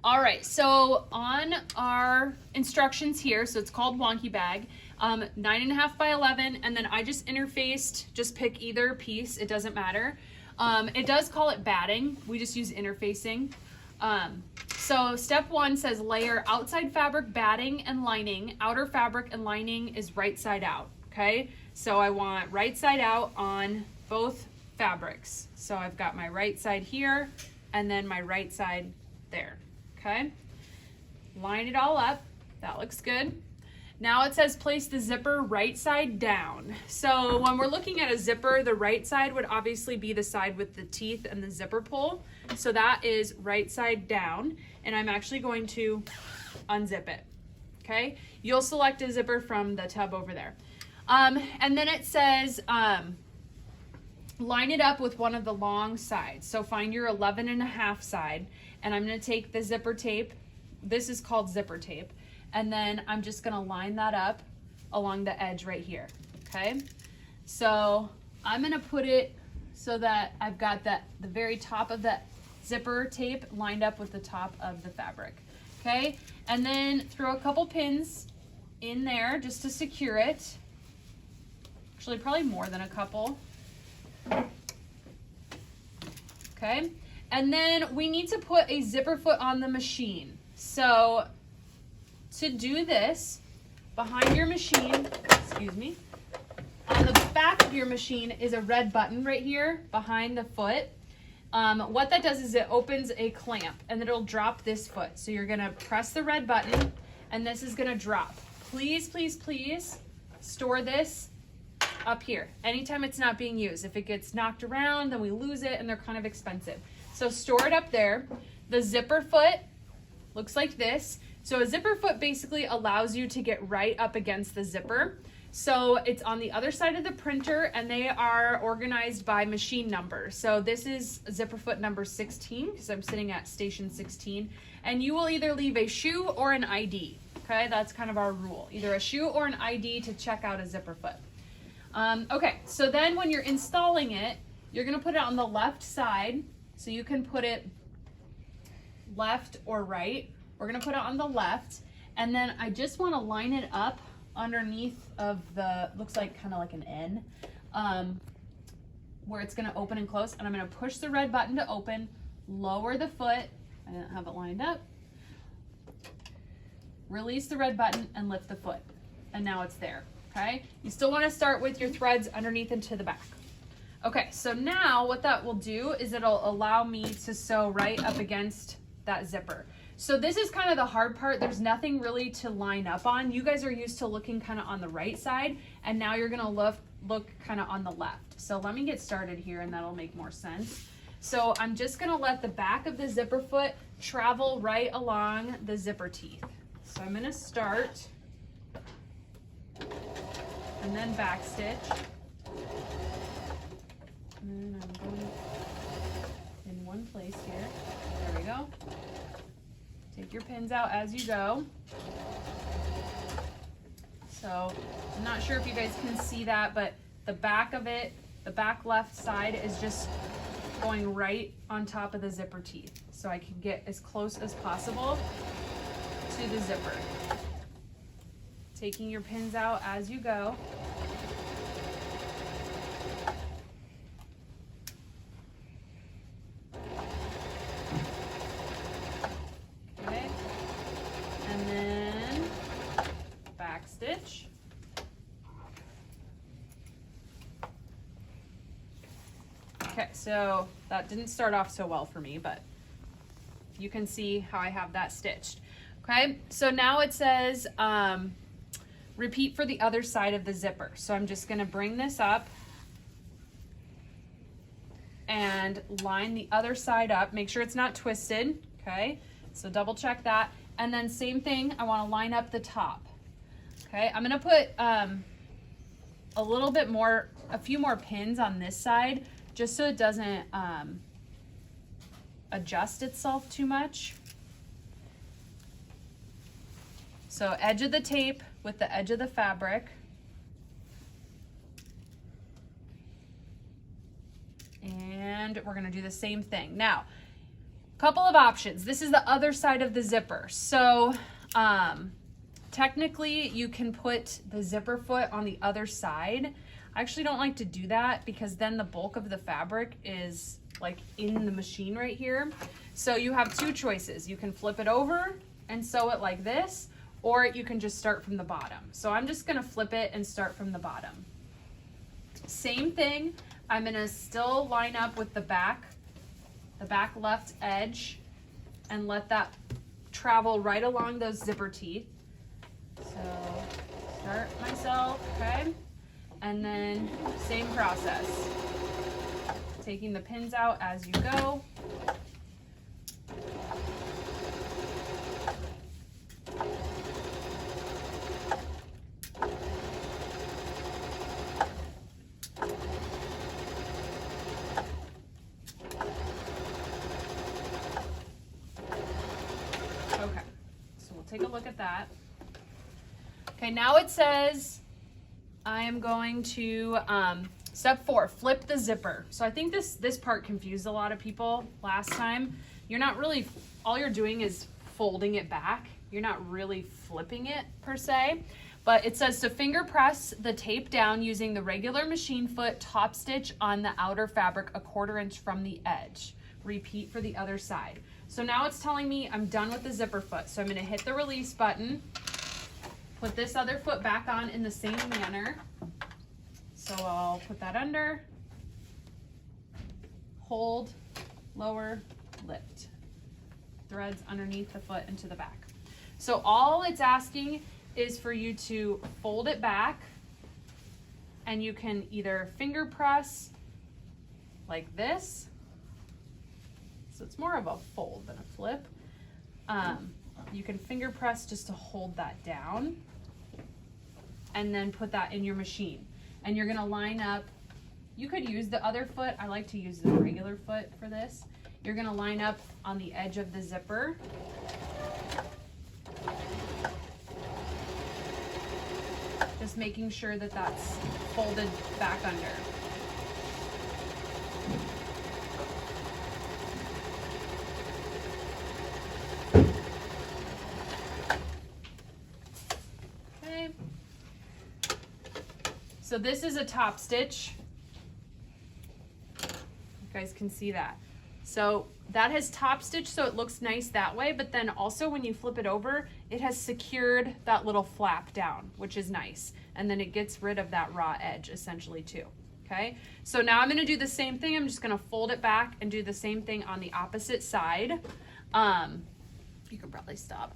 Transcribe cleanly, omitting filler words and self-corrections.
All right, so on our instructions here, so it's called Wonky Bag, 9.5 by 11, and then I just interfaced, just pick either piece, it doesn't matter. It does call it batting, we just use interfacing. So step 1 says layer outside fabric batting and lining, outer fabric and lining is right side out, okay? So I want right side out on both fabrics. So I've got my right side here and then my right side there, okay? Line it all up, that looks good. Now it says place the zipper right side down. So when we're looking at a zipper, the right side would obviously be the side with the teeth and the zipper pull. So that is right side down, and I'm actually going to unzip it, okay? You'll select a zipper from the tub over there. And then it says line it up with one of the long sides. So find your 11.5 side, and I'm gonna take the zipper tape. This is called zipper tape. And then I'm just gonna line that up along the edge right here, okay? So I'm gonna put it so that I've got the very top of that zipper tape lined up with the top of the fabric, okay? And then throw a couple pins in there just to secure it. Actually, probably more than a couple. Okay, and then we need to put a zipper foot on the machine. So to do this, behind your machine, excuse me, on the back of your machine is a red button right here behind the foot. What that does is it opens a clamp and it'll drop this foot. So you're gonna press the red button and this is gonna drop. Please, please, please store this up here anytime it's not being used. If it gets knocked around, then we lose it and they're kind of expensive. So store it up there. The zipper foot looks like this. So a zipper foot basically allows you to get right up against the zipper. So it's on the other side of the printer and they are organized by machine number. So this is zipper foot number 16 because I'm sitting at station 16, and you will either leave a shoe or an ID. Okay, that's kind of our rule. Either a shoe or an ID to check out a zipper foot. Okay, so then when you're installing it, you're gonna put it on the left side. So you can put it left or right. We're gonna put it on the left, and then I just wanna line it up underneath of the, looks like kind of like an N, where it's gonna open and close, and I'm gonna push the red button to open, lower the foot, I didn't have it lined up, release the red button and lift the foot, and now it's there, okay? You still wanna start with your threads underneath and to the back. Okay, so now what that will do is it'll allow me to sew right up against that zipper. So this is kind of the hard part. There's nothing really to line up on. You guys are used to looking kind of on the right side, and now you're gonna look kind of on the left. So let me get started here and that'll make more sense. So I'm just gonna let the back of the zipper foot travel right along the zipper teeth. So I'm gonna start and then back stitch. And then I'm going in one place here. There we go. Take your pins out as you go. So I'm not sure if you guys can see that, but the back of it, the back left side is just going right on top of the zipper teeth. So I can get as close as possible to the zipper. Taking your pins out as you go. Stitch. Okay, so that didn't start off so well for me, but you can see how I have that stitched. Okay, so now it says repeat for the other side of the zipper. So I'm just gonna bring this up and line the other side up. Make sure it's not twisted, okay? So double check that. And then same thing, I wanna line up the top. Okay, I'm gonna put a little bit more, a few more pins on this side, just so it doesn't adjust itself too much. So edge of the tape with the edge of the fabric. And we're gonna do the same thing. Now, Couple of options. This is the other side of the zipper. So technically you can put the zipper foot on the other side. I actually don't like to do that because then the bulk of the fabric is like in the machine right here. So you have two choices. You can flip it over and sew it like this, or you can just start from the bottom. So I'm just gonna flip it and start from the bottom. Same thing, I'm gonna still line up with the back left edge and let that travel right along those zipper teeth. So start myself, okay? And then same process. Taking the pins out as you go. Okay, so we'll take a look at that. Okay, now it says I am going to, step 4, flip the zipper. So I think this part confused a lot of people last time. You're not really, all you're doing is folding it back. You're not really flipping it per se. But it says to finger press the tape down using the regular machine foot top stitch on the outer fabric 1/4 inch from the edge. Repeat for the other side. So now it's telling me I'm done with the zipper foot. So I'm gonna hit the release button, put this other foot back on in the same manner. So I'll put that under, hold, lower, lift. Threads underneath the foot into the back. So all it's asking is for you to fold it back, and you can either finger press like this. So it's more of a fold than a flip. You can finger press just to hold that down and then put that in your machine. And you're gonna line up, you could use the other foot. I like to use the regular foot for this. You're gonna line up on the edge of the zipper. Just making sure that that's folded back under. Okay. So this is a top stitch. You guys can see that. So that has top stitch, so it looks nice that way, but then also when you flip it over, it has secured that little flap down, which is nice. And then it gets rid of that raw edge essentially too, okay? So now I'm gonna do the same thing. I'm just gonna fold it back and do the same thing on the opposite side. You could probably stop.